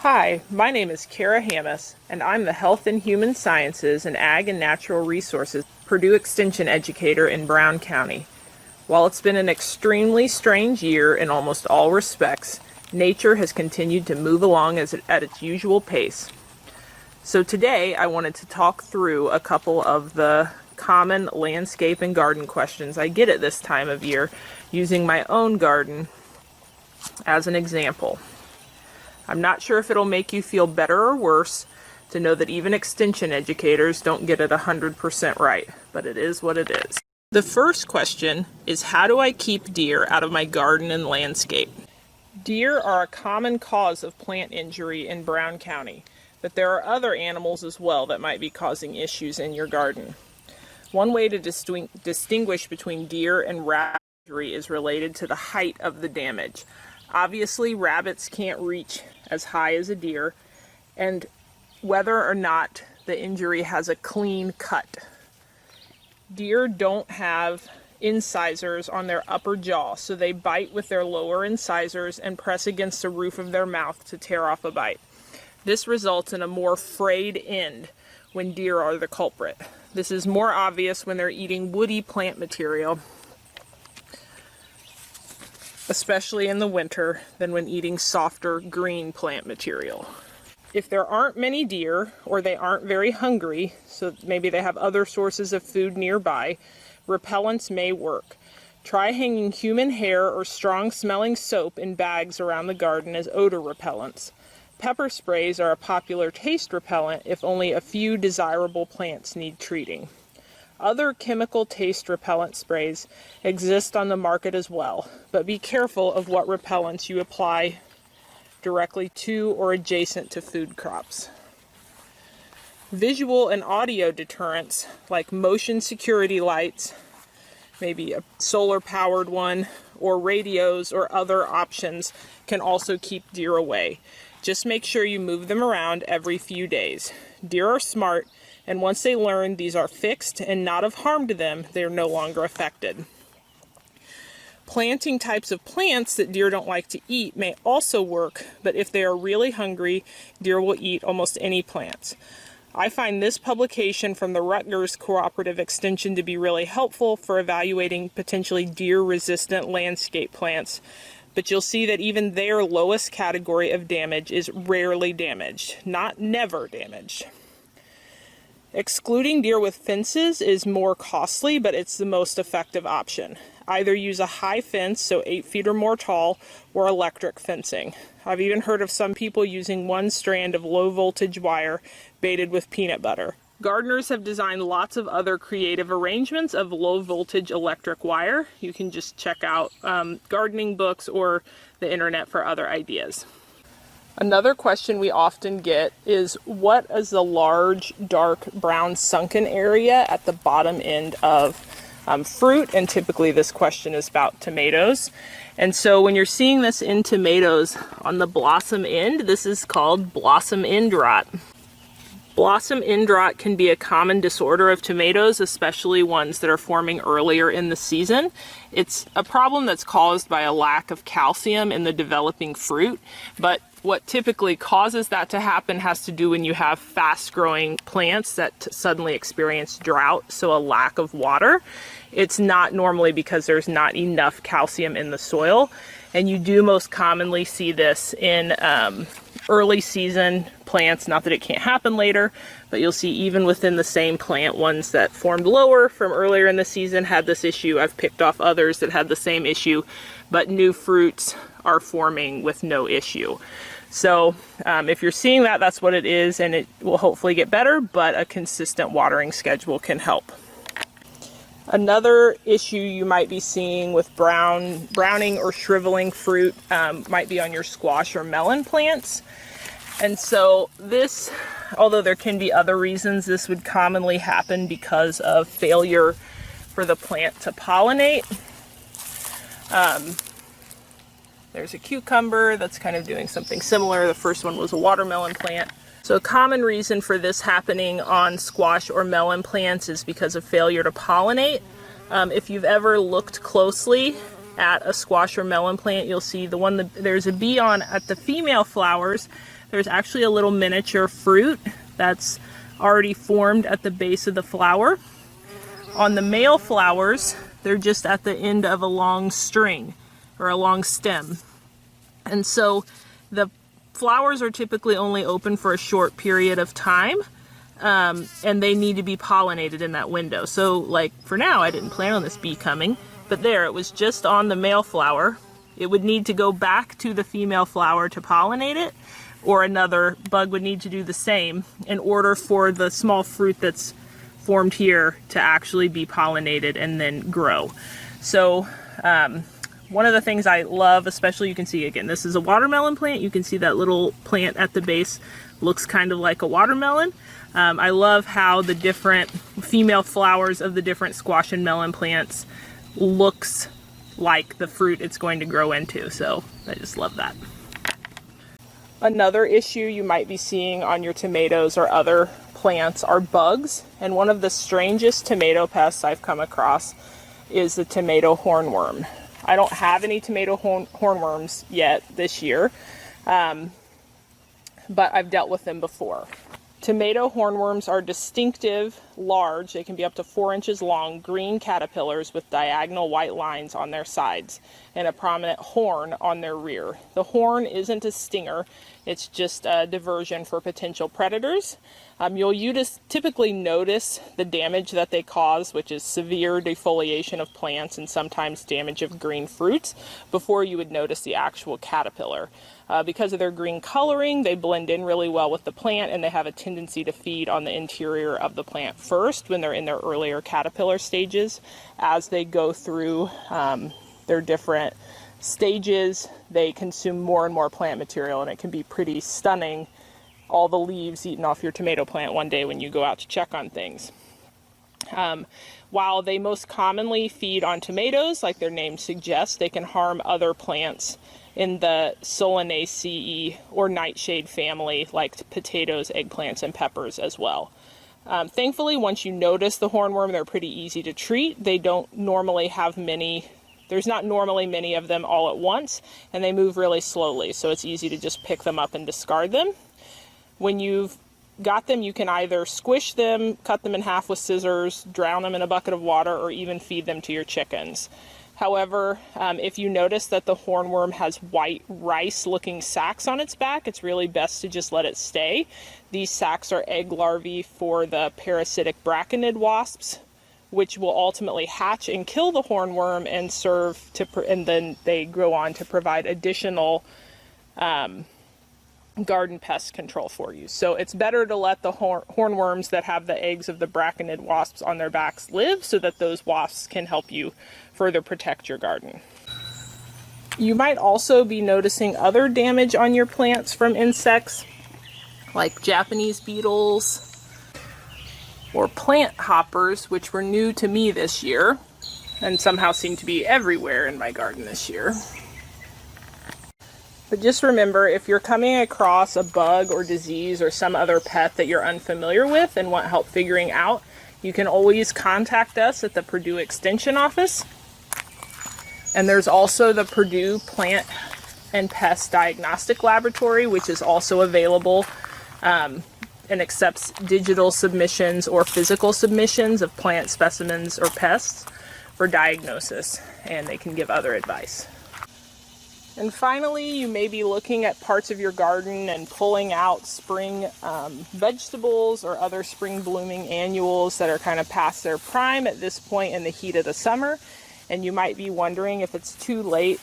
Hi, my name is Kara Hammis, and I'm the Health and Human Sciences and Ag and Natural Resources Purdue Extension Educator in Brown County. While it's been an extremely strange year in almost all respects, nature has continued to move along at its usual pace. So today I wanted to talk through a couple of the common landscape and garden questions I get at this time of year, using my own garden as an example. I'm not sure if it'll make you feel better or worse to know that even extension educators don't get it 100% right, but it is what it is. The first question is, how do I keep deer out of my garden and landscape? Deer are a common cause of plant injury in Brown County, but there are other animals as well that might be causing issues in your garden. One way to distinguish between deer and rabbit injury is related to the height of the damage. Obviously, rabbits can't reach as high as a deer, and whether or not the injury has a clean cut. Deer don't have incisors on their upper jaw, so they bite with their lower incisors and press against the roof of their mouth to tear off a bite. This results in a more frayed end when deer are the culprit. This is more obvious when they're eating woody plant material, especially in the winter, than when eating softer green plant material. If there aren't many deer, or they aren't very hungry, so maybe they have other sources of food nearby, repellents may work. Try hanging human hair or strong-smelling soap in bags around the garden as odor repellents. Pepper sprays are a popular taste repellent if only a few desirable plants need treating. Other chemical taste repellent sprays exist on the market as well, but be careful of what repellents you apply directly to or adjacent to food crops. Visual and audio deterrents like motion security lights, maybe a solar-powered one, or radios or other options can also keep deer away. Just make sure you move them around every few days. Deer are smart, and once they learn these are fixed and not of harm to them, they are no longer affected. Planting types of plants that deer don't like to eat may also work, but if they are really hungry, deer will eat almost any plants. I find this publication from the Rutgers Cooperative Extension to be really helpful for evaluating potentially deer-resistant landscape plants, but you'll see that even their lowest category of damage is rarely damaged, not never damaged. Excluding deer with fences is more costly, but it's the most effective option. Either use a high fence, so 8 feet or more tall, or electric fencing. I've even heard of some people using one strand of low voltage wire baited with peanut butter. Gardeners have designed lots of other creative arrangements of low voltage electric wire. You can just check out gardening books or the internet for other ideas. Another question we often get is, what is the large, dark brown sunken area at the bottom end of fruit? And typically this question is about tomatoes. And so when you're seeing this in tomatoes on the blossom end, this is called blossom end rot. Blossom end rot can be a common disorder of tomatoes, especially ones that are forming earlier in the season. It's a problem that's caused by a lack of calcium in the developing fruit, but what typically causes that to happen has to do when you have fast-growing plants that suddenly experience drought, so a lack of water. It's not normally because there's not enough calcium in the soil, and you do most commonly see this in early season plants. Not that it can't happen later, but you'll see even within the same plant, ones that formed lower from earlier in the season had this issue. I've picked off others that had the same issue, but new fruits are forming with no issue. So if you're seeing that, that's what it is, and it will hopefully get better, but a consistent watering schedule can help. Another issue you might be seeing with browning or shriveling fruit might be on your squash or melon plants. And so this, although there can be other reasons, this would commonly happen because of failure for the plant to pollinate. There's a cucumber that's kind of doing something similar. The first one was a watermelon plant. So a common reason for this happening on squash or melon plants is because of failure to pollinate. If you've ever looked closely at a squash or melon plant, you'll see there's a bee on at the female flowers there's actually a little miniature fruit that's already formed at the base of the flower. On the male flowers, they're just at the end of a long string or a long stem. And so the flowers are typically only open for a short period of time, and they need to be pollinated in that window. So like for now, I didn't plan on this bee coming, but there, it was just on the male flower. It would need to go back to the female flower to pollinate it, or another bug would need to do the same in order for the small fruit that's formed here to actually be pollinated and then grow. So one of the things I love, especially, you can see again, this is a watermelon plant. You can see that little plant at the base looks kind of like a watermelon. I love how the different female flowers of the different squash and melon plants looks like the fruit it's going to grow into. So I just love that. Another issue you might be seeing on your tomatoes or other plants are bugs, and one of the strangest tomato pests I've come across is the tomato hornworm. I don't have any tomato hornworms yet this year, but I've dealt with them before. Tomato hornworms are distinctive, large, they can be up to 4 inches long, green caterpillars with diagonal white lines on their sides and a prominent horn on their rear. The horn isn't a stinger, it's just a diversion for potential predators. You'll typically notice the damage that they cause, which is severe defoliation of plants and sometimes damage of green fruits, before you would notice the actual caterpillar. Because of their green coloring, they blend in really well with the plant, and they have a tendency to feed on the interior of the plant first when they're in their earlier caterpillar stages. As they go through their different stages, they consume more and more plant material, and it can be pretty stunning, all the leaves eaten off your tomato plant one day when you go out to check on things. While they most commonly feed on tomatoes, like their name suggests, they can harm other plants in the Solanaceae or nightshade family, like potatoes, eggplants, and peppers as well. Thankfully, once you notice the hornworm, they're pretty easy to treat. They don't normally have many. There's not normally many of them all at once, and they move really slowly, so it's easy to just pick them up and discard them. When you've got them, you can either squish them, cut them in half with scissors, drown them in a bucket of water, or even feed them to your chickens. However, if you notice that the hornworm has white rice-looking sacs on its back, it's really best to just let it stay. These sacs are egg larvae for the parasitic braconid wasps, which will ultimately hatch and kill the hornworm and and then they grow on to provide additional garden pest control for you. So it's better to let the hornworms that have the eggs of the braconid wasps on their backs live, so that those wasps can help you further protect your garden. You might also be noticing other damage on your plants from insects, like Japanese beetles or plant hoppers, which were new to me this year and somehow seem to be everywhere in my garden this year. But just remember, if you're coming across a bug or disease or some other pet that you're unfamiliar with and want help figuring out, you can always contact us at the Purdue Extension office. And there's also the Purdue Plant and Pest Diagnostic Laboratory, which is also available and accepts digital submissions or physical submissions of plant specimens or pests for diagnosis, and they can give other advice. And finally, you may be looking at parts of your garden and pulling out spring vegetables or other spring blooming annuals that are kind of past their prime at this point in the heat of the summer. And you might be wondering if it's too late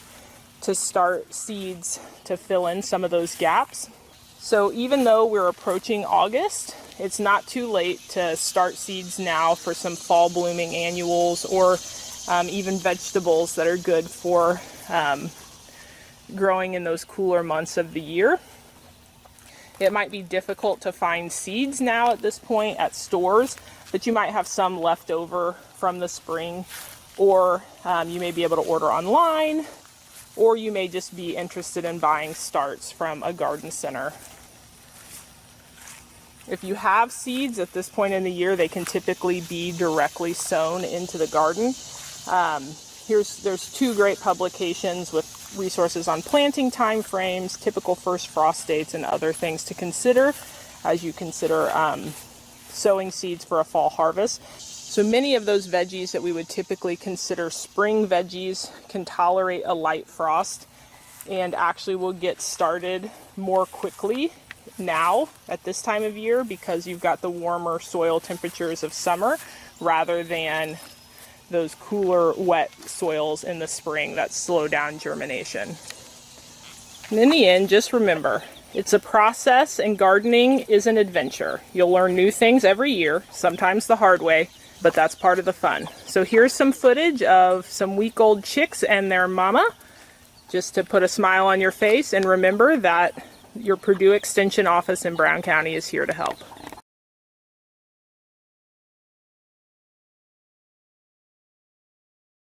to start seeds to fill in some of those gaps. So even though we're approaching August, it's not too late to start seeds now for some fall blooming annuals or even vegetables that are good for growing in those cooler months of the year. It might be difficult to find seeds now at this point at stores, but you might have some left over from the spring, or you may be able to order online, or you may just be interested in buying starts from a garden center. If you have seeds at this point in the year, they can typically be directly sown into the garden. There's two great publications with resources on planting time frames, typical first frost dates, and other things to consider as you consider sowing seeds for a fall harvest. So many of those veggies that we would typically consider spring veggies can tolerate a light frost and actually will get started more quickly now at this time of year because you've got the warmer soil temperatures of summer rather than those cooler, wet soils in the spring that slow down germination. And in the end, just remember, it's a process and gardening is an adventure. You'll learn new things every year, sometimes the hard way, but that's part of the fun. So here's some footage of some week-old chicks and their mama, just to put a smile on your face, and remember that your Purdue Extension office in Brown County is here to help.